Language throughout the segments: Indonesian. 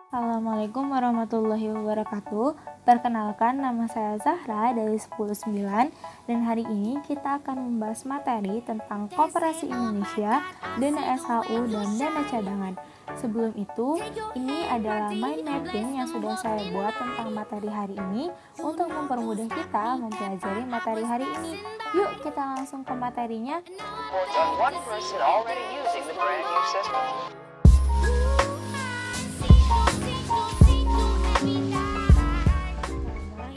Assalamualaikum warahmatullahi wabarakatuh. Perkenalkan, nama saya Zahra dari 109 dan hari ini kita akan membahas materi tentang Koperasi Indonesia, dana SHU, dan dana cadangan. Sebelum itu, ini adalah mind mapping yang sudah saya buat tentang materi hari ini untuk mempermudah kita mempelajari materi hari ini. Yuk kita langsung ke materinya.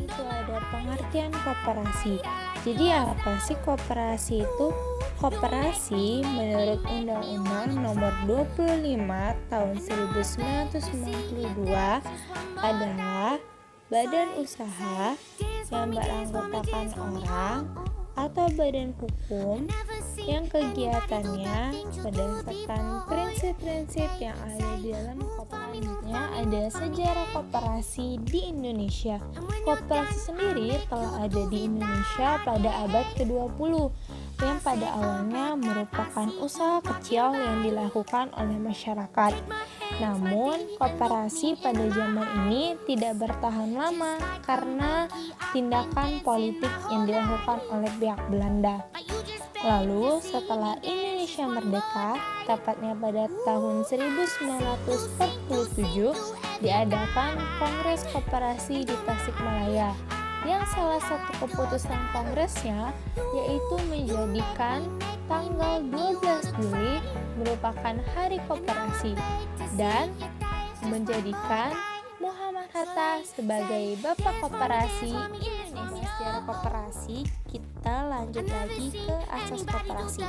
Itu ada pengertian koperasi. Jadi apa sih koperasi itu? Koperasi menurut Undang-Undang Nomor 25 Tahun 1992 adalah badan usaha yang beranggotakan orang atau badan hukum yang kegiatannya berdasarkan prinsip-prinsip yang ada di dalam koperasinya. Ada sejarah koperasi di Indonesia. Koperasi sendiri telah ada di Indonesia pada abad ke-20 yang pada awalnya merupakan usaha kecil yang dilakukan oleh masyarakat. Namun, koperasi pada zaman ini tidak bertahan lama karena tindakan politik yang dilakukan oleh pihak Belanda. Lalu, setelah Indonesia merdeka, tepatnya pada tahun 1947, diadakan Kongres Koperasi di Tasikmalaya, yang salah satu keputusan kongresnya yaitu menjadikan tanggal 12 Juli merupakan Hari Koperasi dan menjadikan Muhammad Hatta sebagai Bapak Koperasi Indonesia. Sejarah koperasi, kita lanjut lagi ke asas koperasi.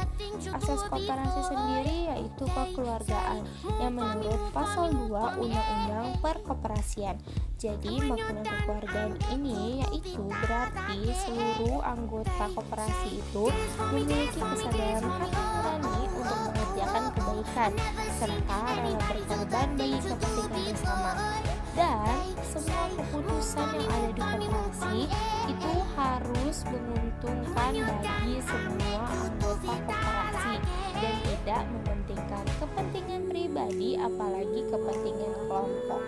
Asas koperasi sendiri yaitu kekeluargaan yang menurut pasal 2 Undang-Undang Perkoperasian. Jadi makna kekeluargaan ini yaitu berarti seluruh anggota koperasi itu memiliki kesadaran hati nurani untuk mengerjakan kebaikan serta rela berkorban bagi kepentingan bersama. Dan semua keputusan yang ada di koperasi itu harus menguntungkan bagi semua anggota koperasi dan tidak mementingkan kepentingan pribadi apalagi kepentingan kelompok.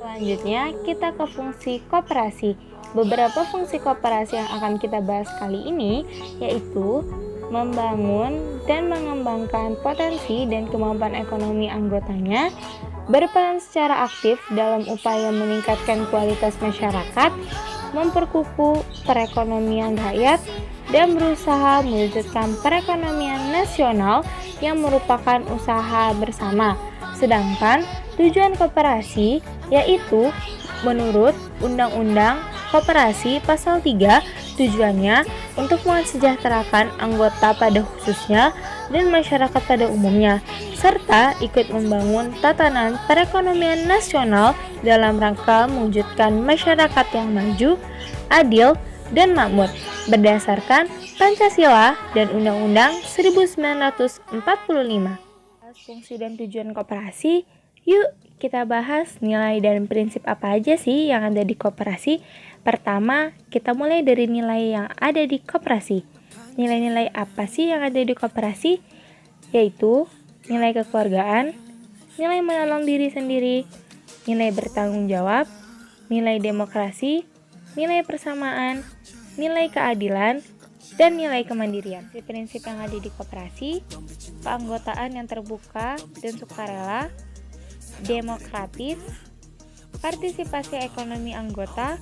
Selanjutnya kita ke fungsi koperasi. Beberapa fungsi koperasi yang akan kita bahas kali ini yaitu membangun dan mengembangkan potensi dan kemampuan ekonomi anggotanya, berperan secara aktif dalam upaya meningkatkan kualitas masyarakat, memperkukuh perekonomian rakyat, dan berusaha mewujudkan perekonomian nasional yang merupakan usaha bersama. Sedangkan tujuan koperasi yaitu menurut Undang-Undang Koperasi Pasal 3, tujuannya untuk mensejahterakan anggota pada khususnya dan masyarakat pada umumnya, serta ikut membangun tatanan perekonomian nasional dalam rangka mewujudkan masyarakat yang maju, adil, dan makmur berdasarkan Pancasila dan Undang-Undang 1945. Fungsi dan tujuan koperasi, yuk kita bahas nilai dan prinsip apa aja sih yang ada di koperasi. Pertama, kita mulai dari nilai yang ada di koperasi. Nilai-nilai apa sih yang ada di koperasi? Yaitu nilai kekeluargaan, nilai menolong diri sendiri, nilai bertanggung jawab, nilai demokrasi, nilai persamaan, nilai keadilan, dan nilai kemandirian. Prinsip yang ada di koperasi, keanggotaan yang terbuka dan sukarela, demokratis, partisipasi ekonomi anggota,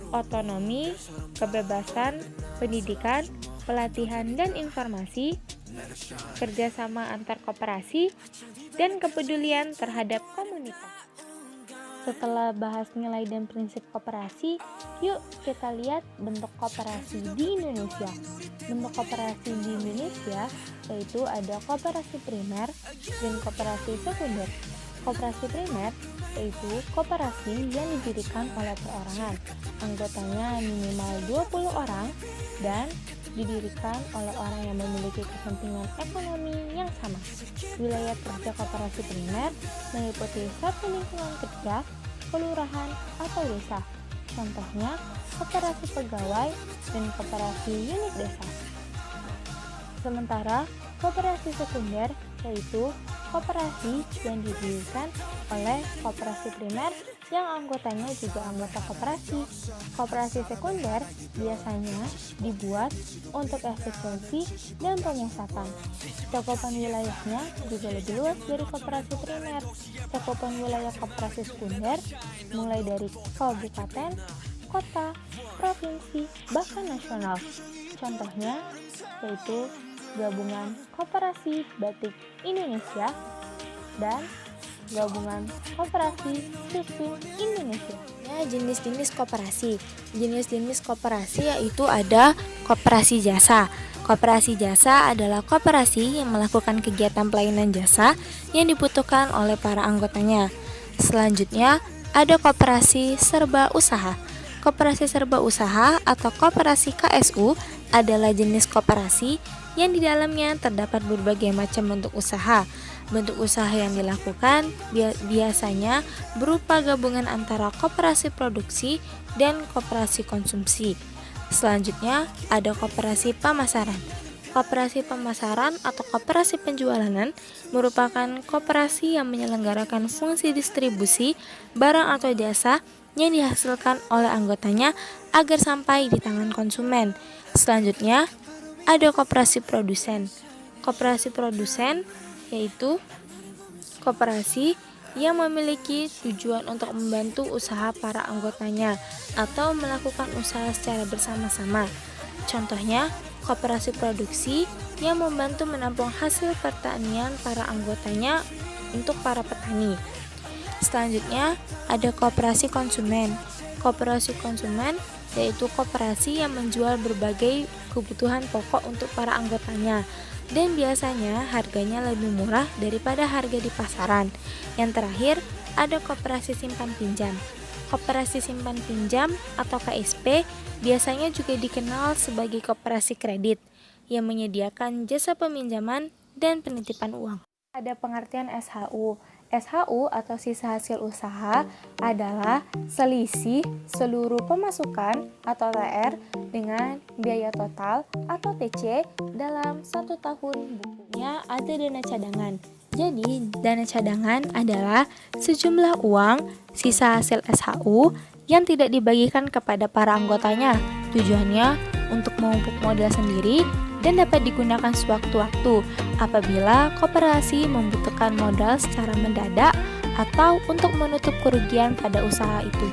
otonomi, kebebasan, pendidikan, pelatihan dan informasi, kerjasama antar koperasi, dan kepedulian terhadap komunitas. Setelah bahas nilai dan prinsip koperasi, yuk kita lihat bentuk koperasi di Indonesia. Bentuk koperasi di Indonesia yaitu ada koperasi primer dan koperasi sekunder. Koperasi primer yaitu koperasi yang didirikan oleh perorangan. Anggotanya minimal 20 orang dan didirikan oleh orang yang memiliki kepentingan ekonomi yang sama. Wilayah kerja koperasi primer meliputi satu lingkungan kerja, kelurahan, atau desa. Contohnya, koperasi pegawai dan koperasi unit desa. Sementara koperasi sekunder yaitu koperasi yang didirikan oleh koperasi primer yang anggotanya juga anggota koperasi. Koperasi sekunder biasanya dibuat untuk efisiensi dan pemusatan. Cakupan wilayahnya juga lebih luas dari koperasi primer. Cakupan wilayah koperasi sekunder mulai dari kabupaten, kota, provinsi, bahkan nasional. Contohnya yaitu Gabungan Koperasi Batik Indonesia dan Gabungan Koperasi Susu Indonesia. Jenis-jenis koperasi. Jenis-jenis koperasi yaitu ada koperasi jasa. Koperasi jasa adalah koperasi yang melakukan kegiatan pelayanan jasa yang dibutuhkan oleh para anggotanya. Selanjutnya, ada koperasi serba usaha. Koperasi serba usaha atau koperasi KSU adalah jenis koperasi yang di dalamnya terdapat berbagai macam bentuk usaha. Bentuk usaha yang dilakukan biasanya berupa gabungan antara koperasi produksi dan koperasi konsumsi. Selanjutnya, ada koperasi pemasaran. Koperasi pemasaran atau koperasi penjualan merupakan koperasi yang menyelenggarakan fungsi distribusi barang atau jasa yang dihasilkan oleh anggotanya agar sampai di tangan konsumen. Selanjutnya, ada koperasi produsen. Koperasi produsen yaitu koperasi yang memiliki tujuan untuk membantu usaha para anggotanya atau melakukan usaha secara bersama-sama. Contohnya, koperasi produksi yang membantu menampung hasil pertanian para anggotanya untuk para petani. Selanjutnya, ada koperasi konsumen. Koperasi konsumen yaitu koperasi yang menjual berbagai kebutuhan pokok untuk para anggotanya dan biasanya harganya lebih murah daripada harga di pasaran. Yang terakhir, ada koperasi simpan pinjam. Koperasi simpan pinjam atau KSP biasanya juga dikenal sebagai koperasi kredit yang menyediakan jasa peminjaman dan penitipan uang. Ada pengertian SHU. SHU atau sisa hasil usaha adalah selisih seluruh pemasukan atau TR dengan biaya total atau TC dalam 1 tahun. Bukunya ada dana cadangan. Jadi, dana cadangan adalah sejumlah uang sisa hasil SHU yang tidak dibagikan kepada para anggotanya. Tujuannya untuk memupuk modal sendiri dan dapat digunakan sewaktu-waktu apabila koperasi membutuhkan modal secara mendadak atau untuk menutup kerugian pada usaha itu.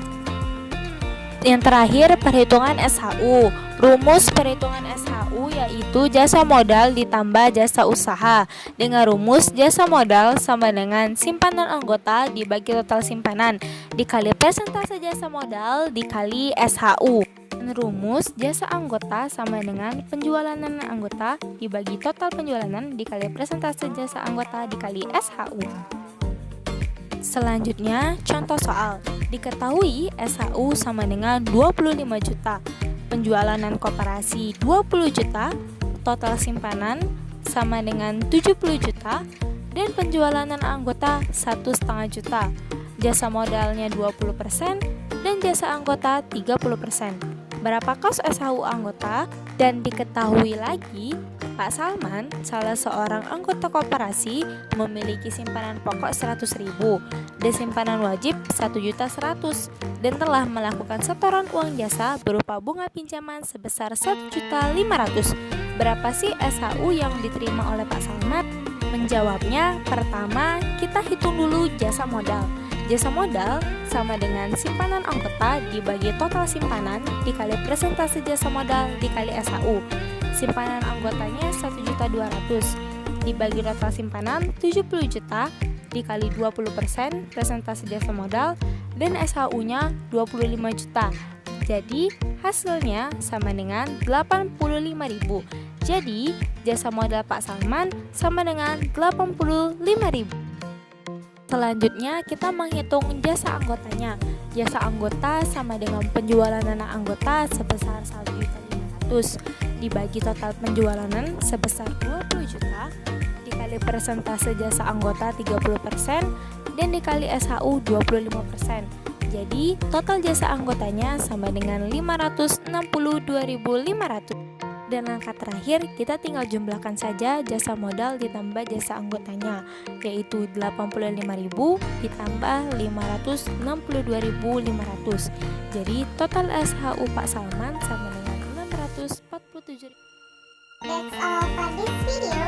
Yang terakhir, perhitungan SHU. Rumus perhitungan SHU yaitu jasa modal ditambah jasa usaha dengan rumus jasa modal sama dengan simpanan anggota dibagi total simpanan dikali persentase jasa modal dikali SHU. Rumus jasa anggota sama dengan penjualan anggota dibagi total penjualan dikali persentase jasa anggota dikali SHU. Selanjutnya, contoh soal. Diketahui SHU sama dengan 25 juta, penjualan koperasi 20 juta, total simpanan sama dengan 70 juta, dan penjualan anggota 1,5 juta. Jasa modalnya 20% dan jasa anggota 30%. Berapa kos SHU anggota? Dan diketahui lagi, Pak Salman, salah seorang anggota koperasi, memiliki simpanan pokok 100.000 dan simpanan wajib 1.100.000 dan telah melakukan setoran uang jasa berupa bunga pinjaman sebesar 1.500.000. Berapa sih SHU yang diterima oleh Pak Salman? Menjawabnya, pertama kita hitung dulu jasa modal. Jasa modal sama dengan simpanan anggota dibagi total simpanan dikali persentase jasa modal dikali SHU. Simpanan anggotanya 1.200.000 dibagi total simpanan 70 juta dikali 20% persentase jasa modal dan SHU-nya 25 juta. Jadi hasilnya sama dengan 85.000. Jadi jasa modal Pak Salman sama dengan 85.000. Selanjutnya kita menghitung jasa anggotanya. Jasa anggota sama dengan penjualan anggota sebesar 1.500.000 dibagi total penjualan sebesar 20 juta dikali persentase jasa anggota 30% dan dikali SHU 25%. Jadi total jasa anggotanya sama dengan 562.500. Dan langkah terakhir, kita tinggal jumlahkan saja jasa modal ditambah jasa anggotanya, yaitu 85.000 ditambah 562.500. Jadi total SHU Pak Salman sama dengan 647.000. That's all for this video.